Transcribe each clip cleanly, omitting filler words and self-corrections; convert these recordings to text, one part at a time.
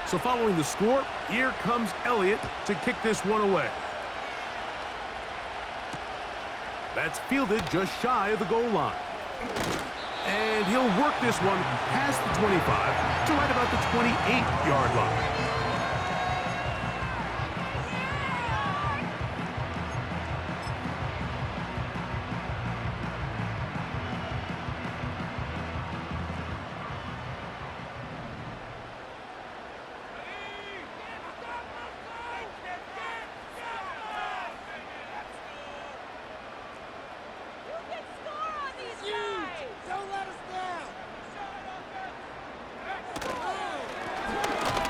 So following the score, here comes Elliott to kick this one away. That's fielded just shy of the goal line. And he'll work this one past the 25 to right about the 28-yard line.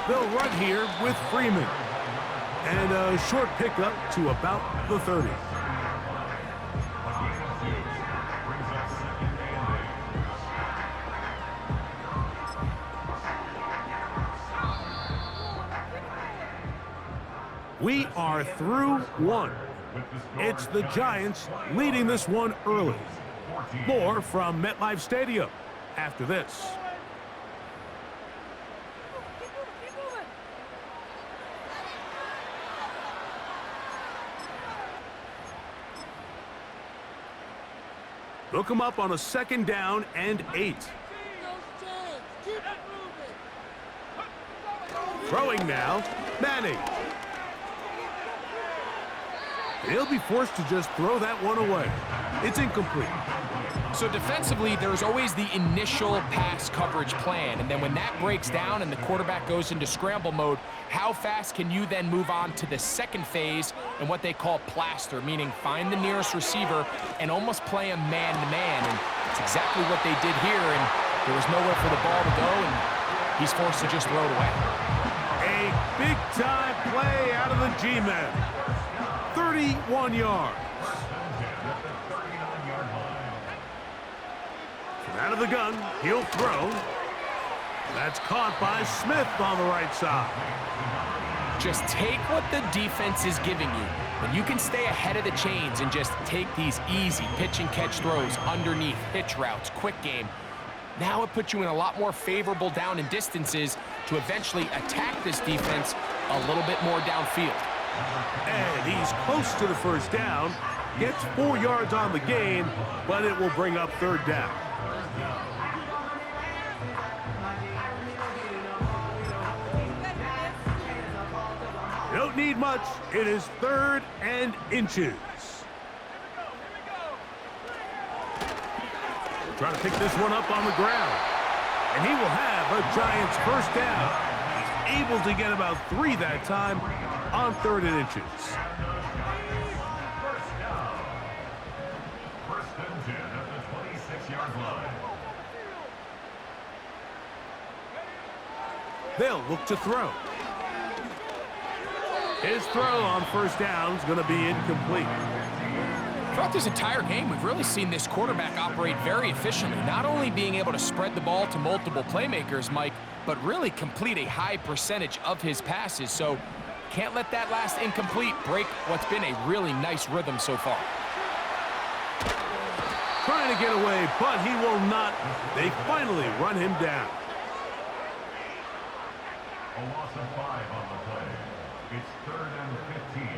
They'll run here with Freeman. And a short pickup to about the 30. We are through one. It's the Giants leading this one early. More from MetLife Stadium after this. Look him up on a 2nd down and 8. Throwing now, Manning. He'll be forced to just throw that one away. It's incomplete. So defensively, there's always the initial pass coverage plan, and then when that breaks down and the quarterback goes into scramble mode, how fast can you then move on to the second phase and what they call plaster, meaning find the nearest receiver and almost play him man-to-man, and it's exactly what they did here, and there was nowhere for the ball to go, and he's forced to just throw it away. A big-time play out of the G-men. 31 yards. Out of the gun, he'll throw. That's caught by Smith on the right side. Just take what the defense is giving you. When you can stay ahead of the chains and just take these easy pitch and catch throws underneath, hitch routes, quick game, now it puts you in a lot more favorable down and distances to eventually attack this defense a little bit more downfield. And he's close to the first down. Gets 4 yards on the gain, but it will bring up 3rd down. Don't need much. It is 3rd and inches. Trying to pick this one up on the ground. And he will have a Giants first down. He's able to get about 3 that time on 3rd and inches. First and 10 at the 26-yard line. They'll look to throw. His throw on first down is going to be incomplete. Throughout this entire game, we've really seen this quarterback operate very efficiently, not only being able to spread the ball to multiple playmakers, Mike, but really complete a high percentage of his passes. So can't let that last incomplete break what's been a really nice rhythm so far. Trying to get away, but he will not. They finally run him down. A loss of 5 on the play. It's 3rd and 15.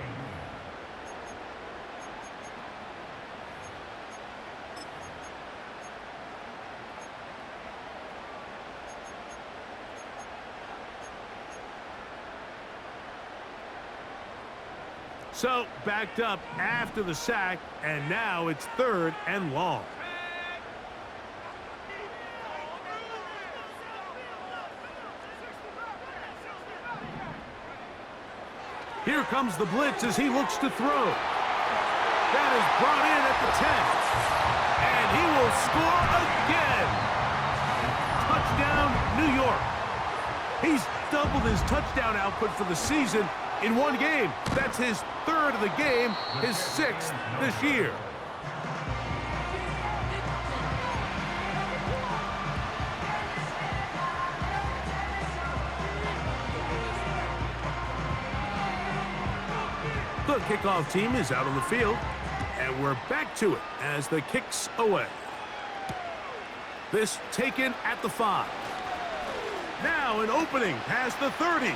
So backed up after the sack, and now it's 3rd and long. Here comes the blitz as he looks to throw. That is brought in at the 10. And he will score again. Touchdown, New York. He's doubled his touchdown output for the season in one game. That's his 3rd of the game, his 6th this year. The kickoff team is out on the field, and we're back to it as the kick's away. This taken at the 5. Now an opening past the 30.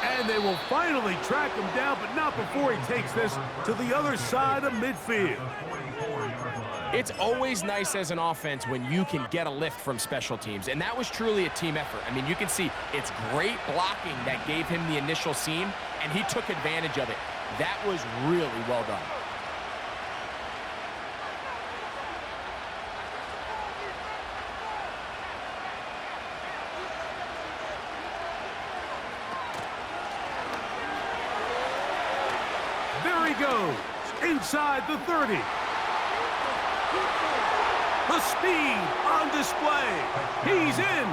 And they will finally track him down, but not before he takes this to the other side of midfield. It's always nice as an offense when you can get a lift from special teams, and that was truly a team effort. I mean, you can see it's great blocking that gave him the initial seam, and he took advantage of it. That was really well done. There he goes, inside the 30. The speed on display. He's in.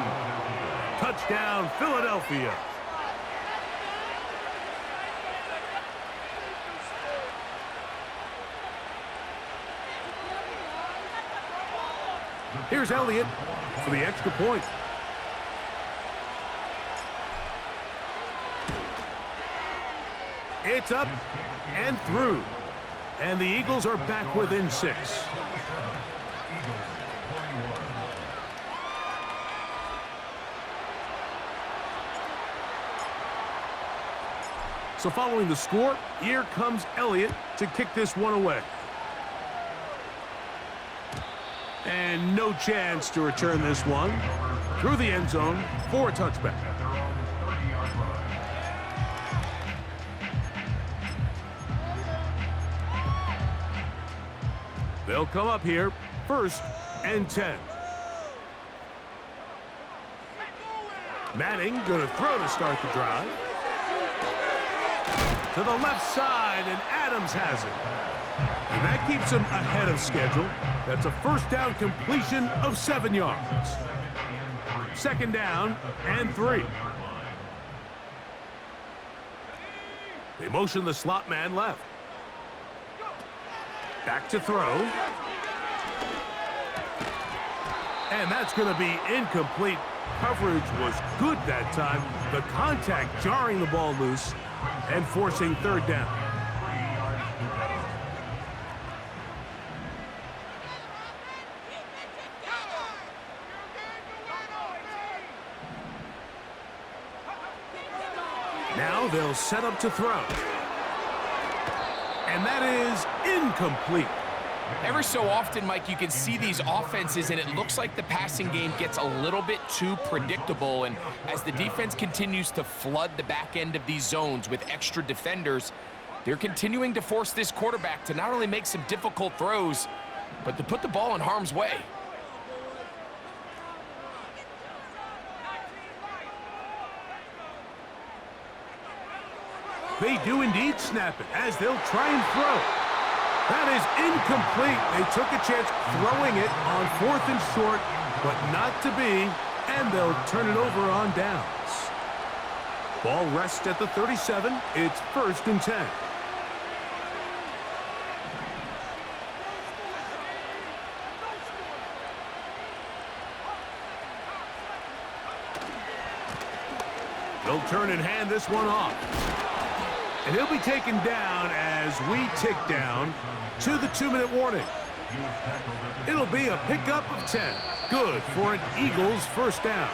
Touchdown, Philadelphia. Here's Elliott for the extra point. It's up and through. And the Eagles are back within 6. So following the score, here comes Elliott to kick this one away. And no chance to return this one through the end zone for a touchback. They'll come up here, 1st and 10. Manning going to throw to start the drive. To the left side, and Adams has it. And that keeps him ahead of schedule. That's a first down completion of 7 yards. 2nd down and 3. They motion the slot man left. Back to throw. And that's going to be incomplete. Coverage was good that time. The contact jarring the ball loose and forcing 3rd down. Now they'll set up to throw. And that is incomplete. Ever so often, Mike, you can see these offenses, and it looks like the passing game gets a little bit too predictable. And as the defense continues to flood the back end of these zones with extra defenders, they're continuing to force this quarterback to not only make some difficult throws, but to put the ball in harm's way. They do indeed snap it as they'll try and throw. That is incomplete. They took a chance throwing it on 4th and short, but not to be, and they'll turn it over on downs. Ball rests at the 37. It's 1st and 10. They'll turn and hand this one off. And he'll be taken down as we tick down to the 2-minute warning. It'll be a pickup of 10. Good for an Eagles first down.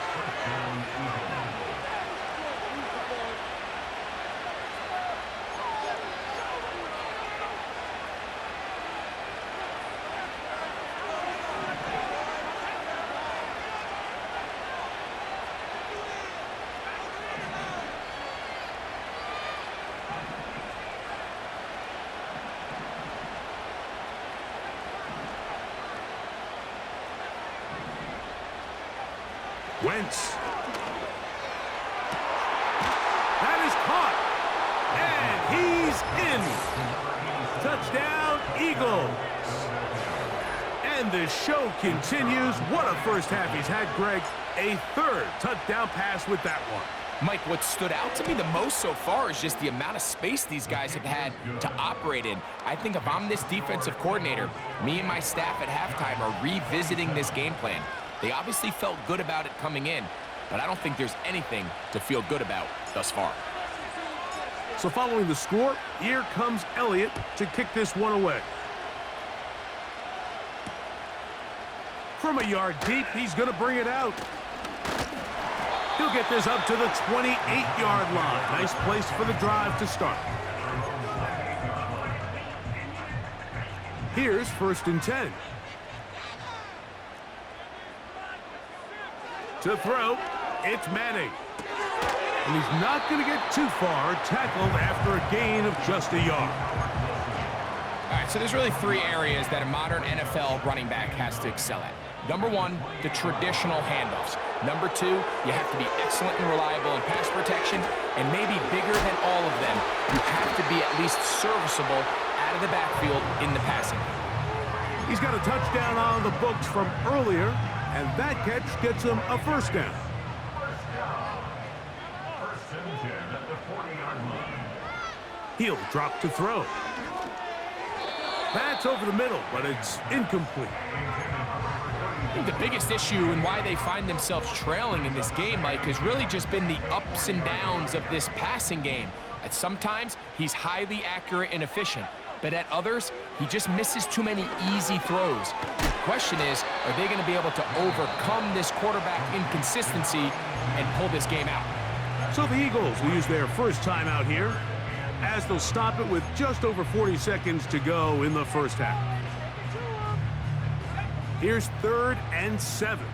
Wentz. That is caught. And he's in. Touchdown, Eagles. And the show continues. What a first half he's had, Greg. A 3rd touchdown pass with that one. Mike, what stood out to me the most so far is just the amount of space these guys have had to operate in. I think if I'm this defensive coordinator, me and my staff at halftime are revisiting this game plan. They obviously felt good about it coming in, but I don't think there's anything to feel good about thus far. So following the score, here comes Elliott to kick this one away. From a yard deep, he's going to bring it out. He'll get this up to the 28-yard line. Nice place for the drive to start. Here's 1st and 10. To throw, it's Manning. And he's not going to get too far, tackled after a gain of just a yard. All right, so there's really 3 areas that a modern NFL running back has to excel at. Number 1, the traditional handoffs. Number 2, you have to be excellent and reliable in pass protection, and maybe bigger than all of them, you have to be at least serviceable out of the backfield in the passing. He's got a touchdown on the books from earlier, and that catch gets him a 1st down. 1st and 10 at the 40-yard line. He'll drop to throw. That's over the middle, but it's incomplete. I think the biggest issue and why they find themselves trailing in this game, Mike, has really just been the ups and downs of this passing game. At sometimes, he's highly accurate and efficient, but at others, he just misses too many easy throws. The question is, are they going to be able to overcome this quarterback inconsistency and pull this game out? So the Eagles will use their first timeout here, as they'll stop it with just over 40 seconds to go in the first half. Here's 3rd and 7.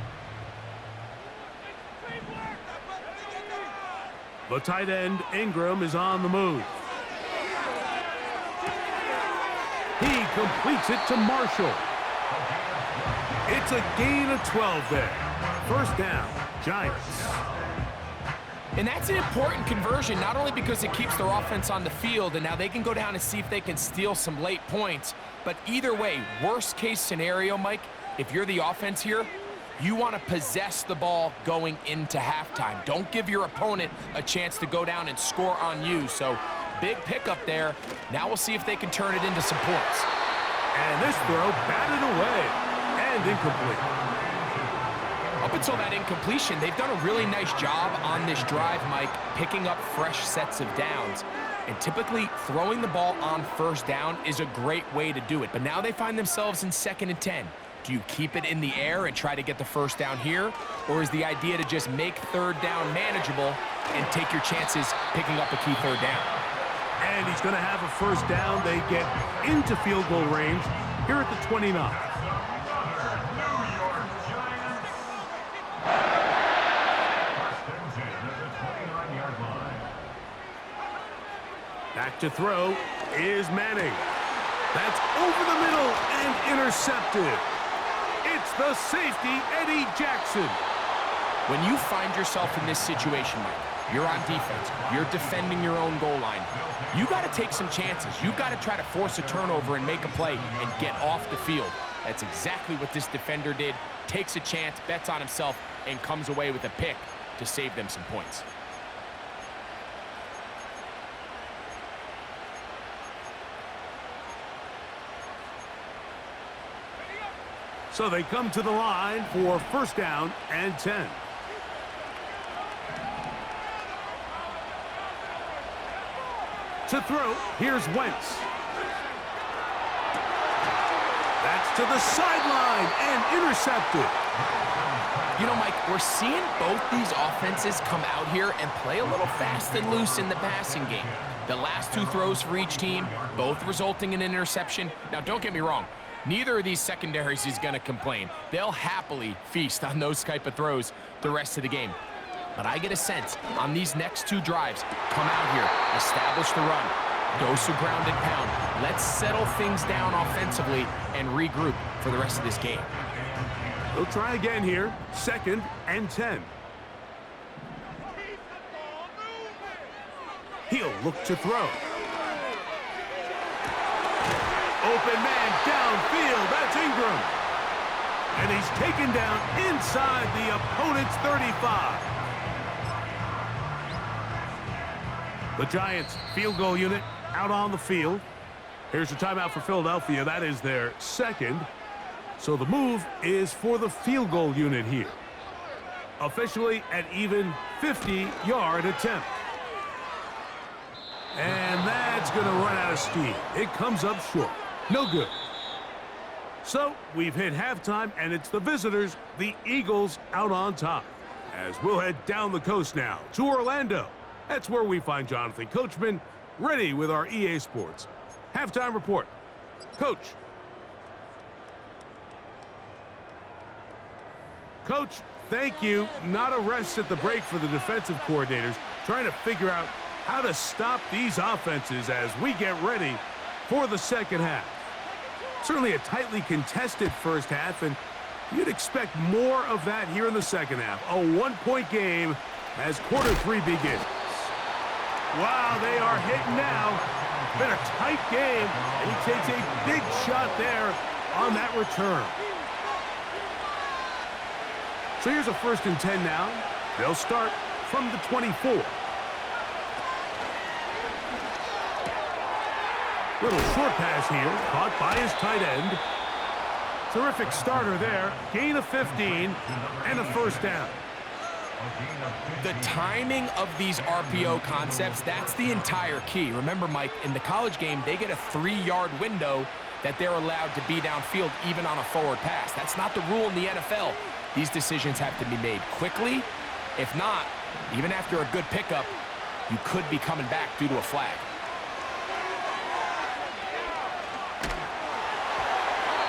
The tight end, Ingram, is on the move. He completes it to Marshall. It's a gain of 12 there. 1st down, Giants. And that's an important conversion, not only because it keeps their offense on the field, and now they can go down and see if they can steal some late points, but either way, worst case scenario, Mike, if you're the offense here, you want to possess the ball going into halftime. Don't give your opponent a chance to go down and score on you. So big pickup there. Now we'll see if they can turn it into some points. And this throw batted away and incomplete. Up until that incompletion, they've done a really nice job on this drive, Mike, picking up fresh sets of downs. And typically, throwing the ball on 1st down is a great way to do it. But now they find themselves in 2nd and 10. Do you keep it in the air and try to get the 1st down here? Or is the idea to just make 3rd down manageable and take your chances picking up a key 3rd down? And he's going to have a 1st down. They get into field goal range here at the 29. Back to throw is Manning. That's over the middle and intercepted. It's the safety, Eddie Jackson. When you find yourself in this situation, Mike, you're on defense, you're defending your own goal line, you got to take some chances. You got to try to force a turnover and make a play and get off the field. That's exactly what this defender did. Takes a chance, bets on himself, and comes away with a pick to save them some points. So they come to the line for 1st down and 10. To throw, here's Wentz. That's to the sideline and intercepted. You know, Mike, we're seeing both these offenses come out here and play a little fast and loose in the passing game. The last 2 throws for each team, both resulting in an interception. Now, don't get me wrong. Neither of these secondaries is going to complain. They'll happily feast on those type of throws the rest of the game. But I get a sense on these next 2 drives, come out here, establish the run, go some ground and pound. Let's settle things down offensively and regroup for the rest of this game. They'll try again here, 2nd and 10. He'll look to throw. Open man downfield, that's Ingram. And he's taken down inside the opponent's 35. The Giants field goal unit out on the field. Here's a timeout for Philadelphia. That is their 2nd. So the move is for the field goal unit here. Officially an even 50-yard attempt. And that's going to run out of steam. It comes up short. No good. So we've hit halftime, and it's the visitors, the Eagles, out on top. as we'll head down the coast now to Orlando. That's where we find Jonathan Coachman ready with our EA Sports halftime report. Coach. Coach, thank you. Not a rest at the break for the defensive coordinators, trying to figure out how to stop these offenses as we get ready for the second half. Certainly a tightly contested first half, and you'd expect more of that here in the second half. A one-point game as quarter 3 begins. Wow, they are hitting now. Been a tight game, and he takes a big shot there on that return. So here's a 1st and 10 now. They'll start from the 24. Little short pass here, caught by his tight end. Terrific starter there. Gain of 15 and a 1st down. The timing of these RPO concepts, that's the entire key. Remember, Mike, in the college game, they get a 3-yard window that they're allowed to be downfield even on a forward pass. That's not the rule in the NFL. These decisions have to be made quickly. If not, even after a good pickup, you could be coming back due to a flag.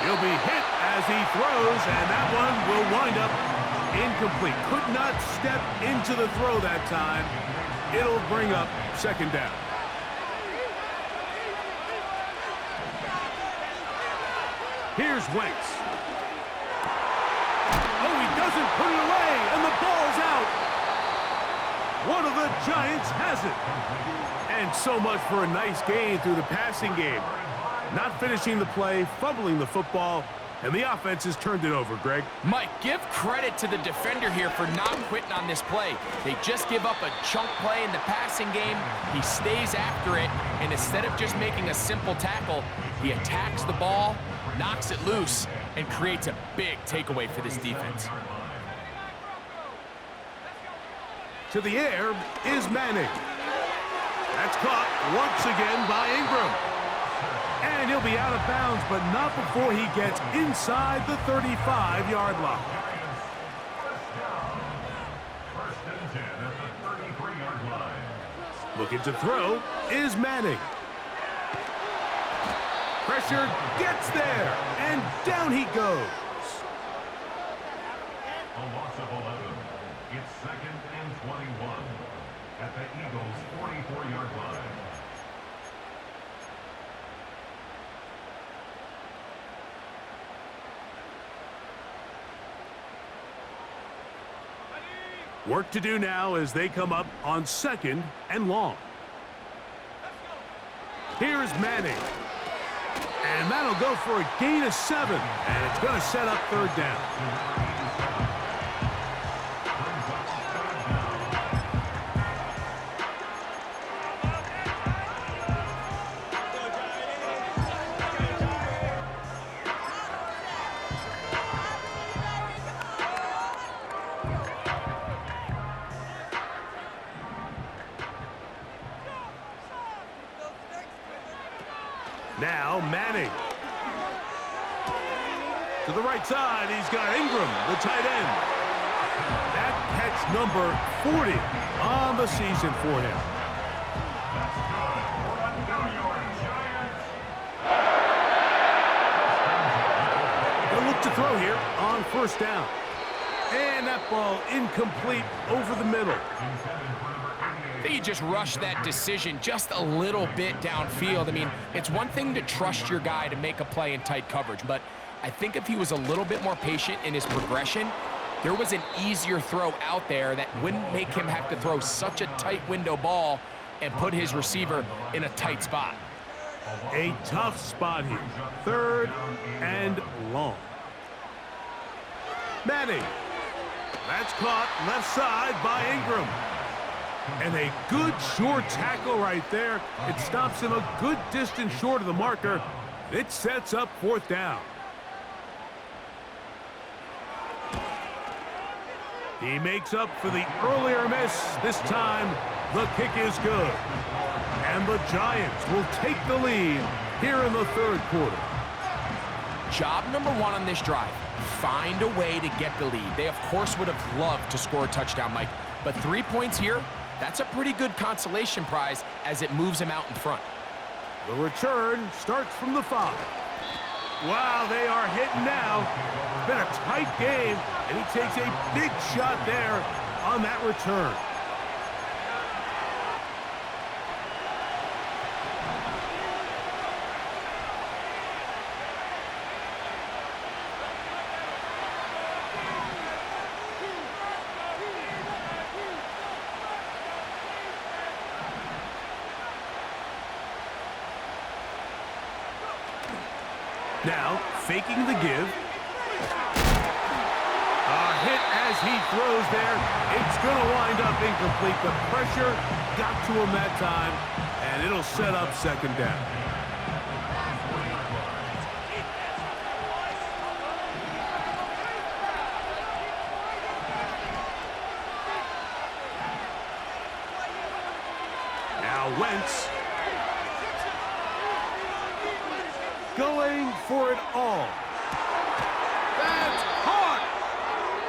He'll be hit as he throws, and that one will wind up incomplete. Could not step into the throw that time. It'll bring up 2nd down. Here's Wentz. Oh, he doesn't put it away, and the ball's out. One of the Giants has it. And so much for a nice gain through the passing game. Not finishing the play, fumbling the football, and the offense has turned it over, Greg. Mike, give credit to the defender here for not quitting on this play. They just give up a chunk play in the passing game. He stays after it, and instead of just making a simple tackle, he attacks the ball, knocks it loose, and creates a big takeaway for this defense. To the air is Manning. That's caught once again by Ingram. And he'll be out of bounds, but not before he gets inside the 35-yard line. 1st and 10 at the 33-yard line. Looking to throw is Manning. Pressure gets there, and down he goes. A loss of 11. It's 2nd and 21 at the Eagles' 44-yard line. Work to do now as they come up on 2nd and long. Here's Manning. And that'll go for a gain of 7. And it's going to set up 3rd down. Now Manning. To the right side, he's got Ingram, the tight end. That catch number 40 on the season for him. They'll look to throw here on 1st down. And that ball incomplete over the middle. I think you just rushed that decision just a little bit downfield. I mean, it's one thing to trust your guy to make a play in tight coverage, but I think if he was a little bit more patient in his progression, there was an easier throw out there that wouldn't make him have to throw such a tight window ball and put his receiver in a tight spot. A tough spot here. 3rd and long. Manning. That's caught left side by Ingram. And a good short tackle right there. It stops him a good distance short of the marker. It sets up 4th down. He makes up for the earlier miss. This time, the kick is good. And the Giants will take the lead here in the 3rd quarter. Job number 1 on this drive. find a way to get the lead. They, of course, would have loved to score a touchdown, Mike. But 3 points here, that's a pretty good consolation prize as it moves them out in front. The return starts from the 5. Wow, they are hitting now. It's been a tight game, and he takes a big shot there on that return. Now, faking the give. A hit as he throws there. It's going to wind up incomplete. The pressure got to him that time, and it'll set up second down. Now Wentz. Going for it all. That's caught!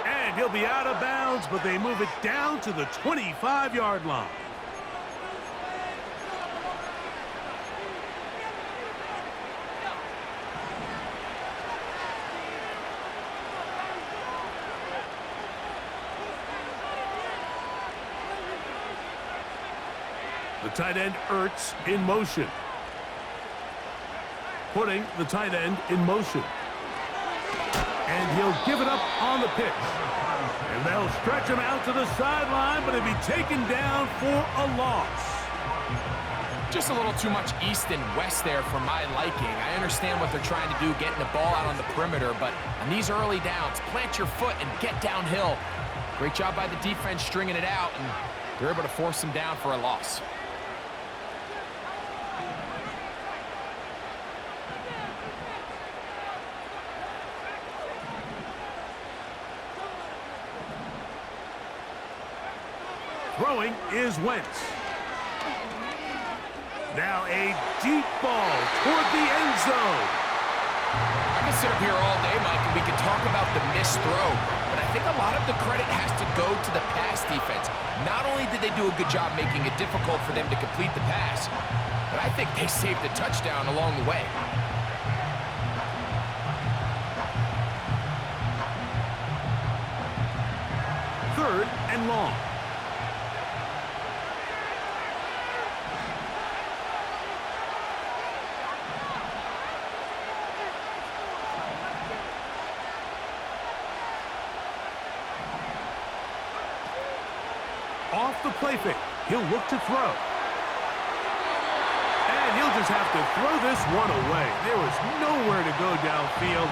And he'll be out of bounds, but they move it down to the 25-yard line. The tight end Ertz in motion. Putting the tight end in motion. And he'll give it up on the pitch. And they'll stretch him out to the sideline, but he'll be taken down for a loss. Just a little too much east and west there for my liking. I understand what they're trying to do, getting the ball out on the perimeter, but on these early downs, plant your foot and get downhill. Great job by the defense stringing it out, and they're able to force them down for a loss. Throwing is Wentz. Now a deep ball toward the end zone. I could sit up here all day, Mike, and we could talk about the missed throw, but I think a lot of the credit has to go to the pass defense. Not only did they do a good job making it difficult for them to complete the pass, but I think they saved a touchdown along the way. Third and long. Off the play fake, he'll look to throw. And he'll just have to throw this one away. There was nowhere to go downfield.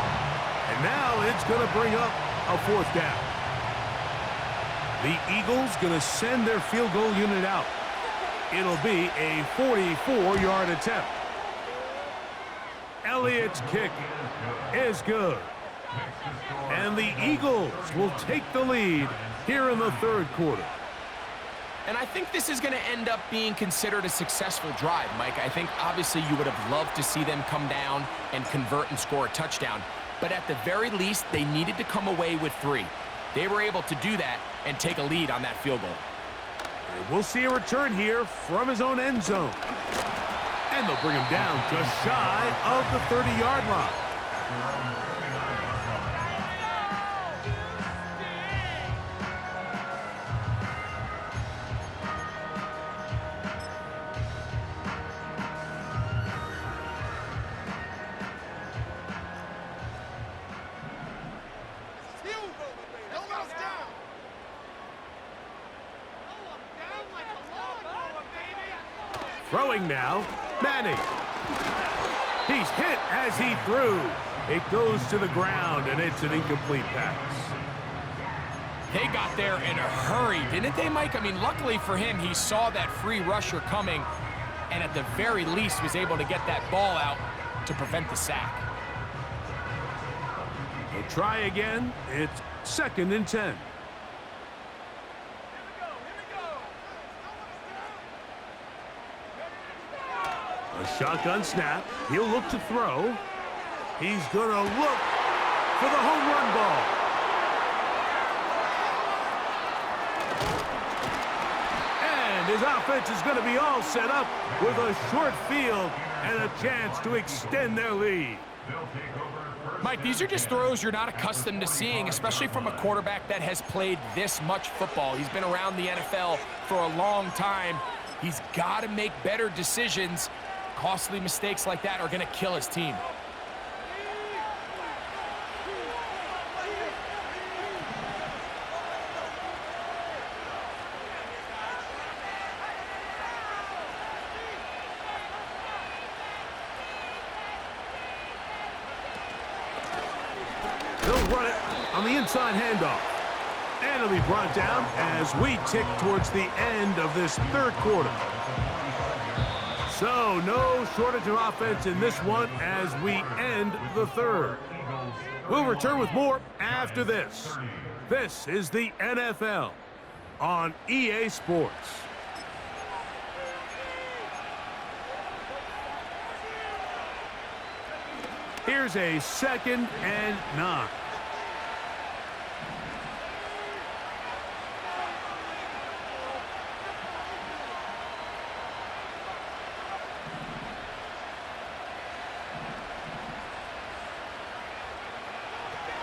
And now it's going to bring up a 4th down. The Eagles going to send their field goal unit out. It'll be a 44-yard attempt. Elliott's kick is good. And the Eagles will take the lead here in the 3rd quarter. And I think this is going to end up being considered a successful drive, Mike. I think obviously you would have loved to see them come down and convert and score a touchdown. But at the very least, they needed to come away with 3. They were able to do that and take a lead on that field goal. And we'll see a return here from his own end zone. And they'll bring him down just shy of the 30-yard line. Throwing now, Manning. He's hit as he threw. It goes to the ground, and it's an incomplete pass. They got there in a hurry, didn't they, Mike? I mean, luckily for him, he saw that free rusher coming, and at the very least was able to get that ball out to prevent the sack. They'll try again. It's 2nd and 10. A shotgun snap. He'll look to throw. He's going to look for the home run ball. And his offense is going to be all set up with a short field and a chance to extend their lead. Mike, these are just throws you're not accustomed to seeing, especially from a quarterback that has played this much football. He's been around the NFL for a long time. He's got to make better decisions. Costly mistakes like that are going to kill his team. He'll run it on the inside handoff. And it'll be brought down as we tick towards the end of this third quarter. So no shortage of offense in this one as we end the third. We'll return with more after this. This is the NFL on EA Sports. Here's a 2nd and 9.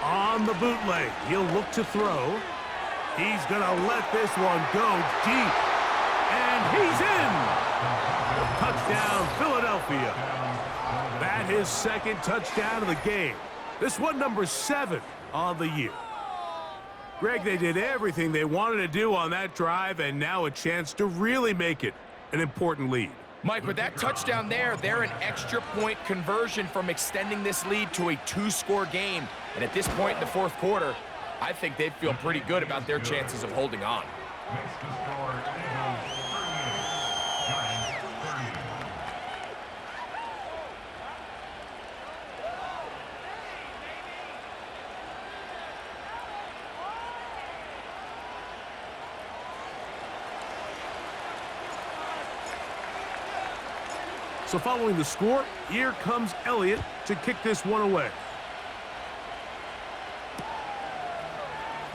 On the bootleg, he'll look to throw. He's going to let this one go deep. And he's in! Touchdown, Philadelphia. That his 2nd touchdown of the game. This one number 7 on the year. Greg, they did everything they wanted to do on that drive, and now a chance to really make it an important lead. Mike, with that touchdown there, they're an extra point conversion from extending this lead to a 2-score game. And at this point in the fourth quarter, I think they'd feel pretty good about their chances of holding on. So following the score, here comes Elliott to kick this one away.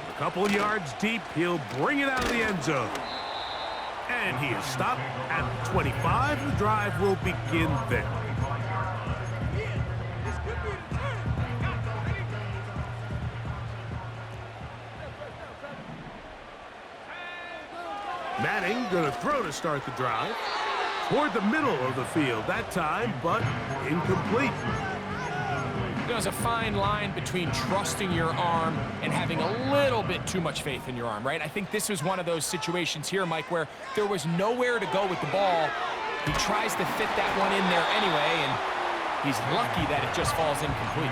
A couple of yards deep, he'll bring it out of the end zone. And he is stopped at the 25. The drive will begin there. Manning going to throw to start the drive. Toward the middle of the field that time, but incomplete. There's a fine line between trusting your arm and having a little bit too much faith in your arm, right? I think this was one of those situations here, Mike, where there was nowhere to go with the ball. He tries to fit that one in there anyway, and he's lucky that it just falls incomplete.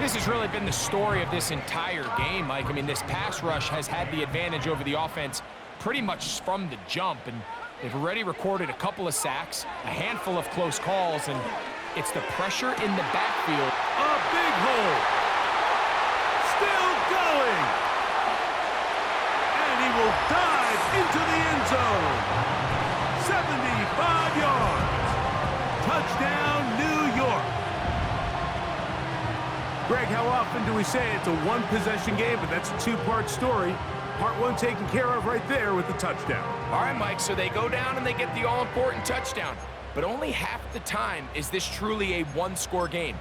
This has really been the story of this entire game, Mike. I mean, this pass rush has had the advantage over the offense pretty much from the jump, and they've already recorded a couple of sacks, a handful of close calls, and it's the pressure in the backfield. A big hole. Still going. And he will dive into the end zone. 75 yards. Touchdown, New York. Greg, how often do we say it's a one-possession game, but that's a two-part story? Part one taken care of right there with the touchdown. All right, Mike, so they go down and they get the all-important touchdown. But only half the time is this truly a one-score game.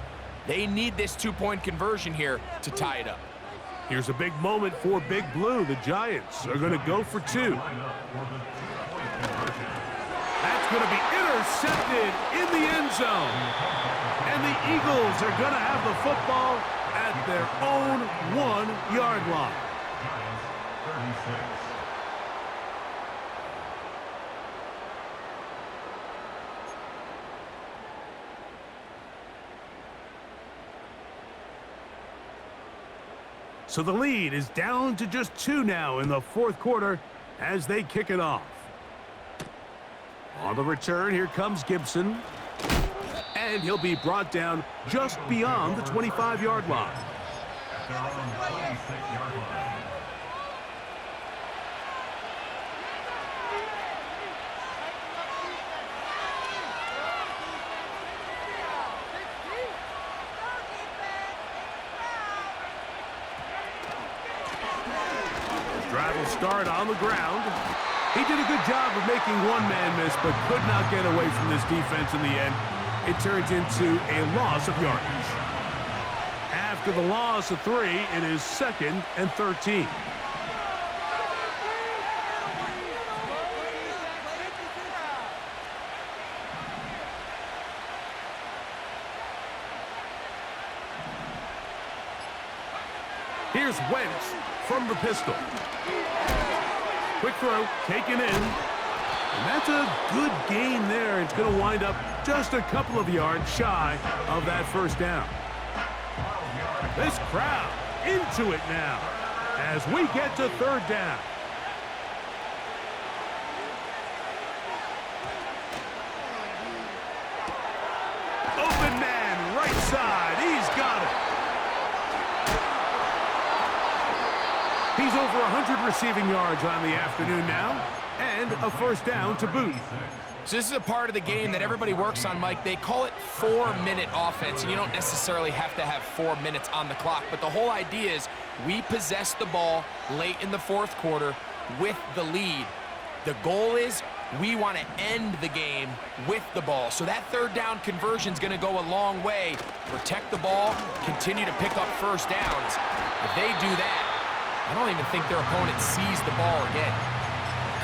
They need this two-point conversion here to tie it up. Here's a big moment for Big Blue. The Giants are going to go for 2. That's going to be intercepted in the end zone. And the Eagles are going to have the football at their own 1-yard line. So the lead is down to just 2 now in the fourth quarter as they kick it off. On the return, here comes Gibson. And he'll be brought down just beyond the 25-yard line. will start on the ground. He did a good job of making one man miss, but could not get away from this defense in the end. It turns into a loss of yardage. After the loss of 3, it is 2nd and 13. Here's Wentz from the pistol. Quick throw, taken in. And that's a good gain there. It's going to wind up just a couple of yards shy of that first down. This crowd into it now as we get to 3rd down. Open man, right side. He's got it. He's over 100 receiving yards on the afternoon now, and a first down to boot. So this is a part of the game that everybody works on, Mike. They call it 4-minute offense, and you don't necessarily have to have 4 minutes on the clock. But the whole idea is we possess the ball late in the 4th quarter with the lead. The goal is we want to end the game with the ball. So that 3rd down conversion is going to go a long way. Protect the ball, continue to pick up first downs. If they do that, I don't even think their opponent sees the ball again.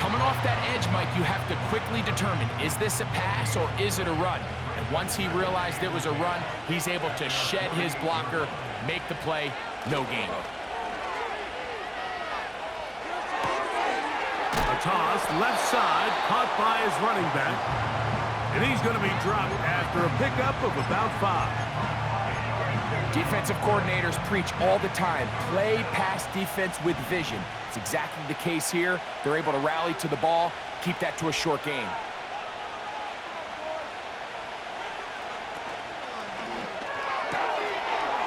Coming off that edge, Mike, you have to quickly determine, is this a pass or is it a run? And once he realized it was a run, he's able to shed his blocker, make the play, no gain. A toss, left side, caught by his running back. And he's going to be dropped after a pickup of about 5. Defensive coordinators preach all the time, play pass defense with vision. It's exactly the case here. They're able to rally to the ball, keep that to a short gain.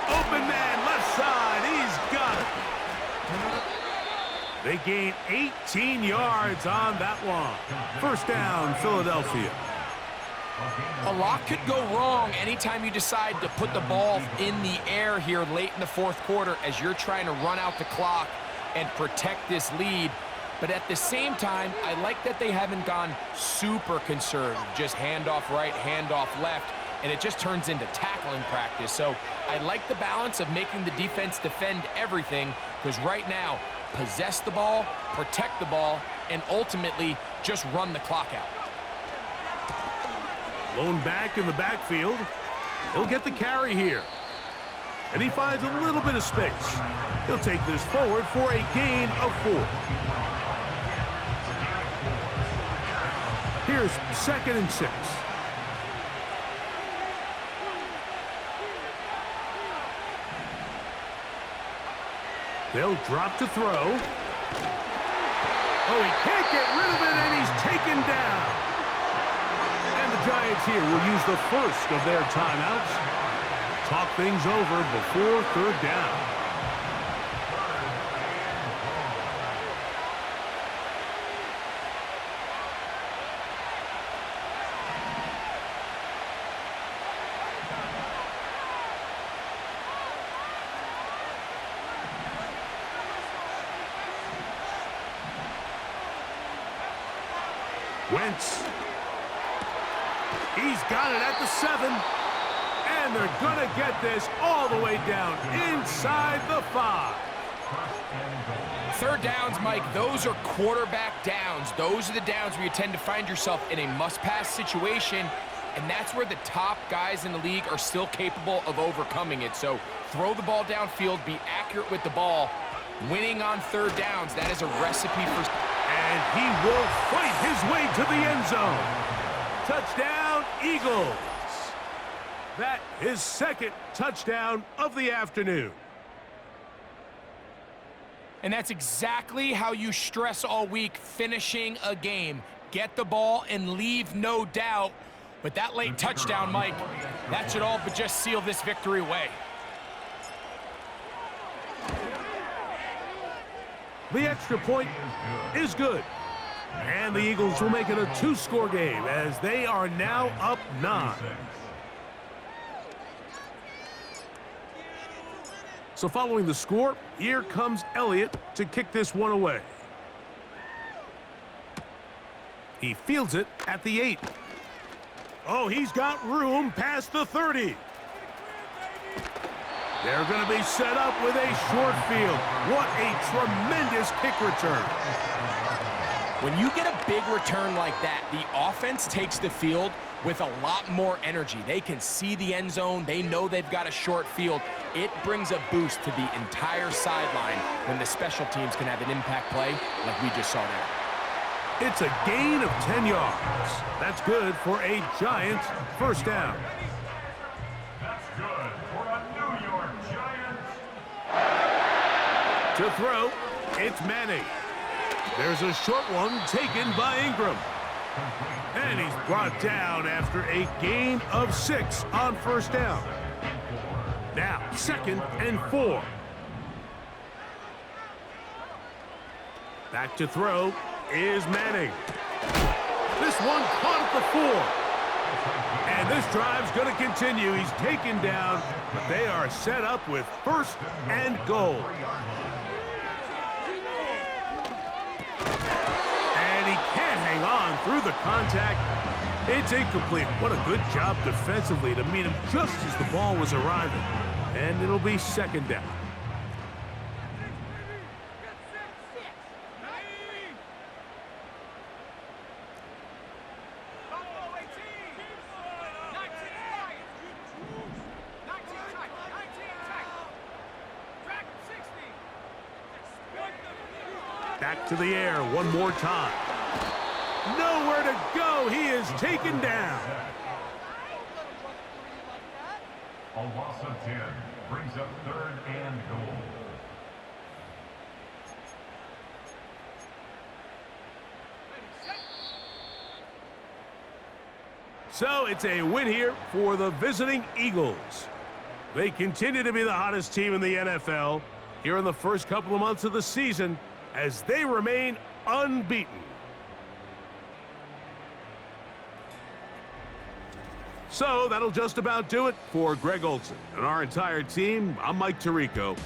Open man, left side, he's got it. They gain 18 yards on that one. First down, Philadelphia. A lot could go wrong anytime you decide to put the ball in the air here late in the 4th quarter as you're trying to run out the clock and protect this lead. But at the same time, I like that they haven't gone super conservative, just handoff right, handoff left, and it just turns into tackling practice. So I like the balance of making the defense defend everything, because right now, possess the ball, protect the ball, and ultimately just run the clock out. Lone back in the backfield. He'll get the carry here. And he finds a little bit of space. He'll take this forward for a gain of 4. Here's 2nd and 6. They'll drop to throw. Oh, he can't get rid of it, and he's taken down. The Giants here will use the first of their timeouts. Talk things over before 3rd down. Wentz. He's got it at the 7. And they're going to get this all the way down inside the 5. 3rd downs, Mike, those are quarterback downs. Those are the downs where you tend to find yourself in a must-pass situation, and that's where the top guys in the league are still capable of overcoming it. So throw the ball downfield, be accurate with the ball. Winning on 3rd downs, that is a recipe for... And he will fight his way to the end zone. Touchdown, Eagles. That is 2nd touchdown of the afternoon. And that's exactly how you stress all week, finishing a game. Get the ball and leave no doubt. But that late touchdown, Mike, that should all but just seal this victory away. The extra point is good. And the Eagles will make it a 2-score game as they are now up 9. So following the score, here comes Elliott to kick this one away. He fields it at the 8. Oh, he's got room past the 30. They're going to be set up with a short field. What a tremendous kick return. When you get a big return like that, the offense takes the field with a lot more energy. They can see the end zone. They know they've got a short field. It brings a boost to the entire sideline when the special teams can have an impact play like we just saw there. It's a gain of 10 yards. That's good for a Giants first down. That's good for a New York Giants. To throw, it's Manning. There's a short one taken by Ingram. And he's brought down after a gain of 6 on first down. Now, 2nd and 4. Back to throw is Manning. This one caught at the 4. And this drive's going to continue. He's taken down, but they are set up with 1st and goal. And he can't hang on through the contact. It's incomplete. What a good job defensively to meet him just as the ball was arriving. And it'll be 2nd down. Back to the air one more time. Nowhere to go. He is taken down. A loss of 10 brings up 3rd and goal. So it's a win here for the visiting Eagles. They continue to be the hottest team in the NFL here in the first couple of months of the season as they remain unbeaten. So that'll just about do it for Greg Olson and our entire team. I'm Mike Tirico.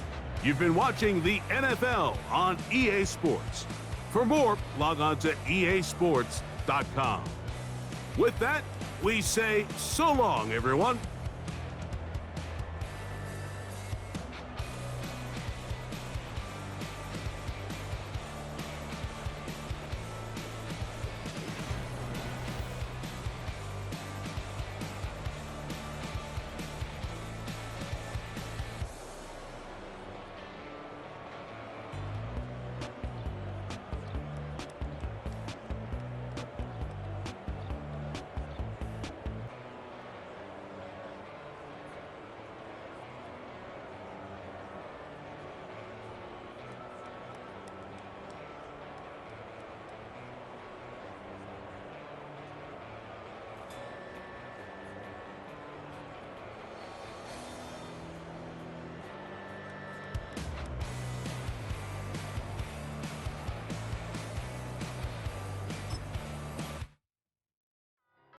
You've been watching the NFL on EA Sports. For more, log on to easports.com. With that, we say so long, everyone.